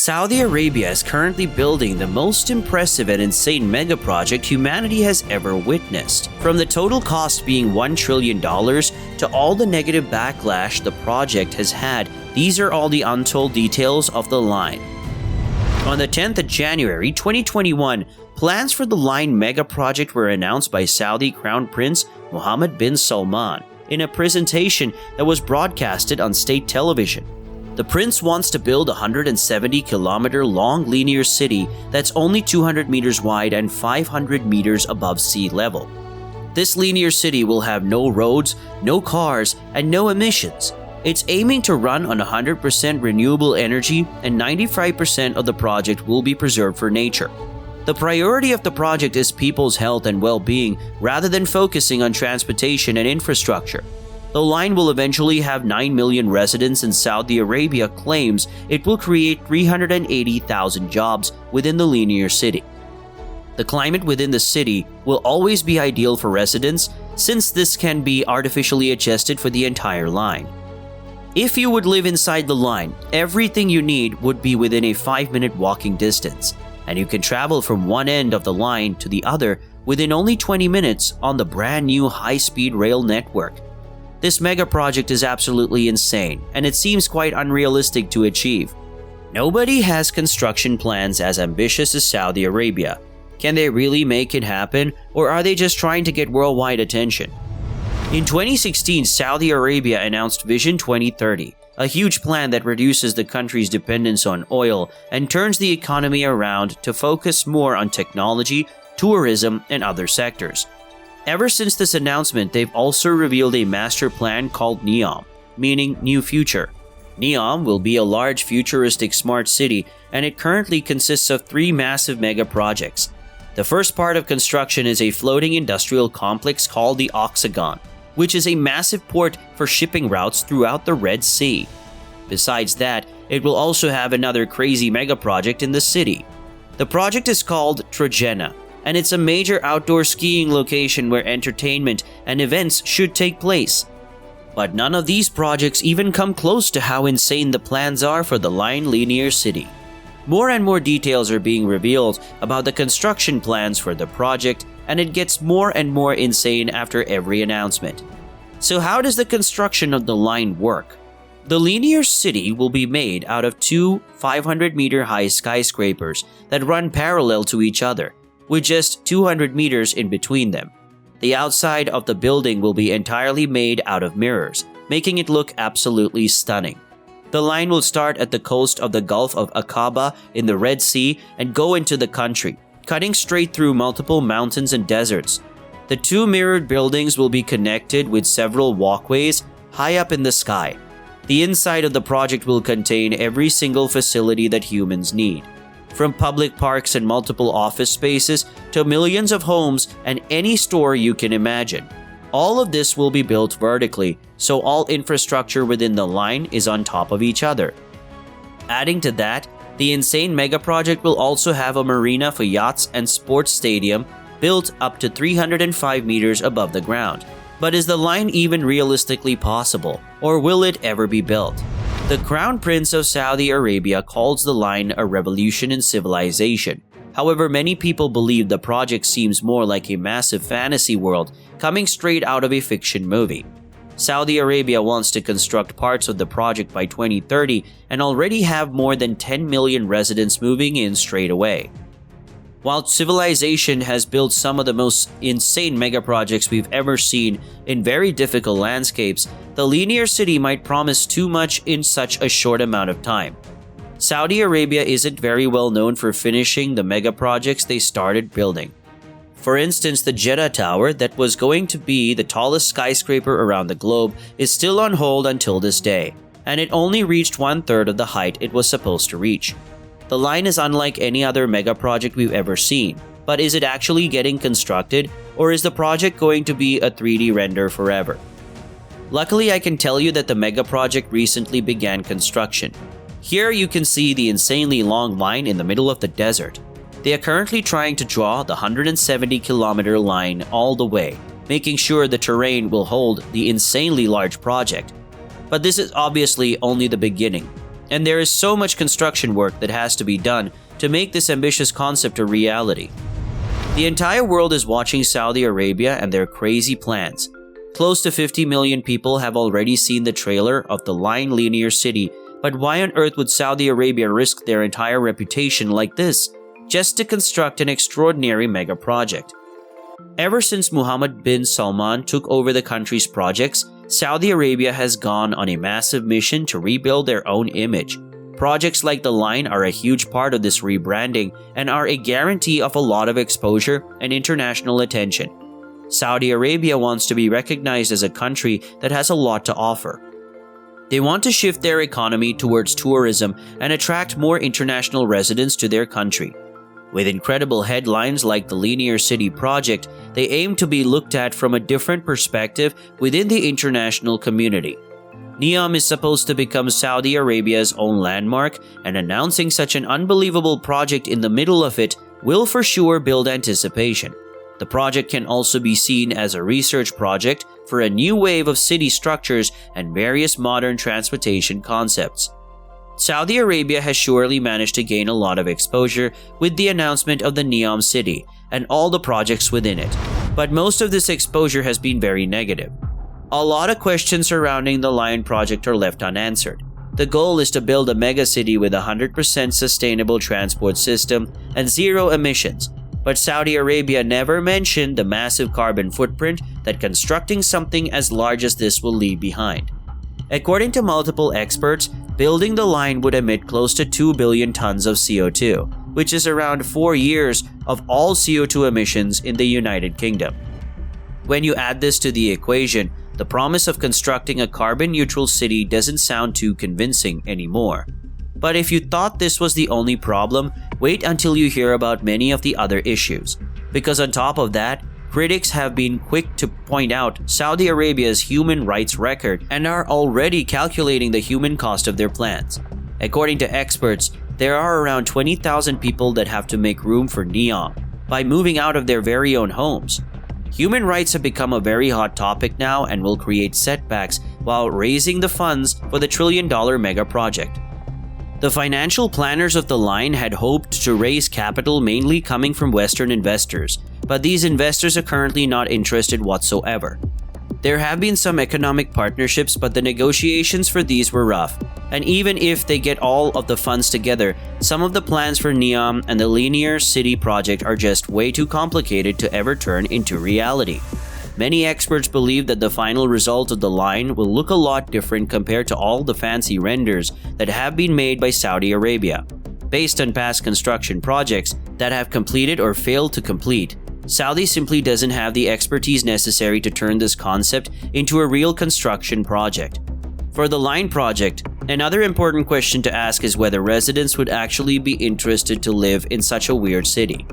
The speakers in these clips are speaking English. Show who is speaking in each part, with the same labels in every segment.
Speaker 1: Saudi Arabia is currently building the most impressive and insane mega project humanity has ever witnessed. From the total cost being $1 trillion to all the negative backlash the project has had, these are all the untold details of the line. On the 10th of January 2021, plans for the line mega project were announced by Saudi Crown Prince Mohammed bin Salman in a presentation that was broadcasted on state television. The prince wants to build a 170-kilometer long linear city that's only 200 meters wide and 500 meters above sea level. This linear city will have no roads, no cars, and no emissions. It's aiming to run on 100% renewable energy, and 95% of the project will be preserved for nature. The priority of the project is people's health and well-being rather than focusing on transportation and infrastructure. The line will eventually have 9 million residents, and Saudi Arabia claims it will create 380,000 jobs within the linear city. The climate within the city will always be ideal for residents, since this can be artificially adjusted for the entire line. If you would live inside the line, everything you need would be within a 5-minute walking distance, and you can travel from one end of the line to the other within only 20 minutes on the brand new high-speed rail network. This mega project is absolutely insane, and it seems quite unrealistic to achieve. Nobody has construction plans as ambitious as Saudi Arabia. Can they really make it happen, or are they just trying to get worldwide attention? In 2016, Saudi Arabia announced Vision 2030, a huge plan that reduces the country's dependence on oil and turns the economy around to focus more on technology, tourism, and other sectors. Ever since this announcement, they've also revealed a master plan called NEOM, meaning New Future. NEOM will be a large futuristic smart city, and it currently consists of 3 massive mega projects. The first part of construction is a floating industrial complex called the Octagon, which is a massive port for shipping routes throughout the Red Sea. Besides that, it will also have another crazy mega project in the city. The project is called Trojena, and it's a major outdoor skiing location where entertainment and events should take place. But none of these projects even come close to how insane the plans are for the line linear city. More and more details are being revealed about the construction plans for the project, and it gets more and more insane after every announcement. So how does the construction of the line work? The linear city will be made out of 2 500-meter-high skyscrapers that run parallel to each other, with just 200 meters in between them. The outside of the building will be entirely made out of mirrors, making it look absolutely stunning. The line will start at the coast of the Gulf of Aqaba in the Red Sea and go into the country, cutting straight through multiple mountains and deserts. The 2 mirrored buildings will be connected with several walkways high up in the sky. The inside of the project will contain every single facility that humans need, from public parks and multiple office spaces to millions of homes and any store you can imagine. All of this will be built vertically, so all infrastructure within the line is on top of each other. Adding to that, the insane mega project will also have a marina for yachts and sports stadium built up to 305 meters above the ground. But is the line even realistically possible, or will it ever be built? The Crown Prince of Saudi Arabia calls the line a revolution in civilization. However, many people believe the project seems more like a massive fantasy world coming straight out of a fiction movie. Saudi Arabia wants to construct parts of the project by 2030 and already have more than 10 million residents moving in straight away. While civilization has built some of the most insane mega projects we've ever seen in very difficult landscapes, the linear city might promise too much in such a short amount of time. Saudi Arabia isn't very well known for finishing the mega projects they started building. For instance, the Jeddah Tower, that was going to be the tallest skyscraper around the globe, is still on hold until this day, and it only reached 1/3 of the height it was supposed to reach. The line is unlike any other mega project we've ever seen, but is it actually getting constructed, or is the project going to be a 3D render forever? Luckily, I can tell you that the mega project recently began construction. Here you can see the insanely long line in the middle of the desert. They are currently trying to draw the 170-kilometer line all the way, making sure the terrain will hold the insanely large project. But this is obviously only the beginning. And there is so much construction work that has to be done to make this ambitious concept a reality. The entire world is watching Saudi Arabia and their crazy plans. Close to 50 million people have already seen the trailer of the Line Linear City, but why on earth would Saudi Arabia risk their entire reputation like this just to construct an extraordinary mega project? Ever since Mohammed bin Salman took over the country's projects, Saudi Arabia has gone on a massive mission to rebuild their own image. Projects like the Line are a huge part of this rebranding and are a guarantee of a lot of exposure and international attention. Saudi Arabia wants to be recognized as a country that has a lot to offer. They want to shift their economy towards tourism and attract more international residents to their country. With incredible headlines like the Linear City project, they aim to be looked at from a different perspective within the international community. NEOM is supposed to become Saudi Arabia's own landmark, and announcing such an unbelievable project in the middle of it will for sure build anticipation. The project can also be seen as a research project for a new wave of city structures and various modern transportation concepts. Saudi Arabia has surely managed to gain a lot of exposure with the announcement of the NEOM city and all the projects within it, but most of this exposure has been very negative. A lot of questions surrounding the Lion project are left unanswered. The goal is to build a mega city with a 100% sustainable transport system and zero emissions, but Saudi Arabia never mentioned the massive carbon footprint that constructing something as large as this will leave behind. According to multiple experts, building the line would emit close to 2 billion tons of CO2, which is around 4 years of all CO2 emissions in the United Kingdom. When you add this to the equation, the promise of constructing a carbon-neutral city doesn't sound too convincing anymore. But if you thought this was the only problem, wait until you hear about many of the other issues. Because on top of that, critics have been quick to point out Saudi Arabia's human rights record and are already calculating the human cost of their plans. According to experts, there are around 20,000 people that have to make room for NEOM by moving out of their very own homes. Human rights have become a very hot topic now and will create setbacks while raising the funds for the trillion-dollar mega project. The financial planners of the line had hoped to raise capital mainly coming from Western investors, but these investors are currently not interested whatsoever. There have been some economic partnerships, but the negotiations for these were rough, and even if they get all of the funds together, some of the plans for NEOM and the Linear City project are just way too complicated to ever turn into reality. Many experts believe that the final result of the line will look a lot different compared to all the fancy renders that have been made by Saudi Arabia. Based on past construction projects that have completed or failed to complete, Saudi simply doesn't have the expertise necessary to turn this concept into a real construction project. For the Line project, another important question to ask is whether residents would actually be interested to live in such a weird city.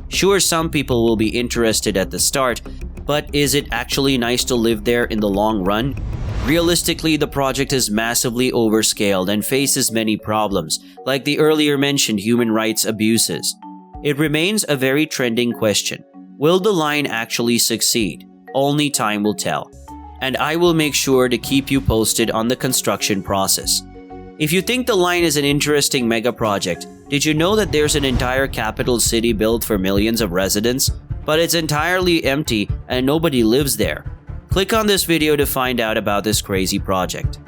Speaker 1: Sure, some people will be interested at the start, but is it actually nice to live there in the long run? Realistically, the project is massively overscaled and faces many problems, like the earlier mentioned human rights abuses. It remains a very trending question. Will the line actually succeed? Only time will tell. And I will make sure to keep you posted on the construction process. If you think the line is an interesting mega project, did you know that there's an entire capital city built for millions of residents? But it's entirely empty and nobody lives there. Click on this video to find out about this crazy project.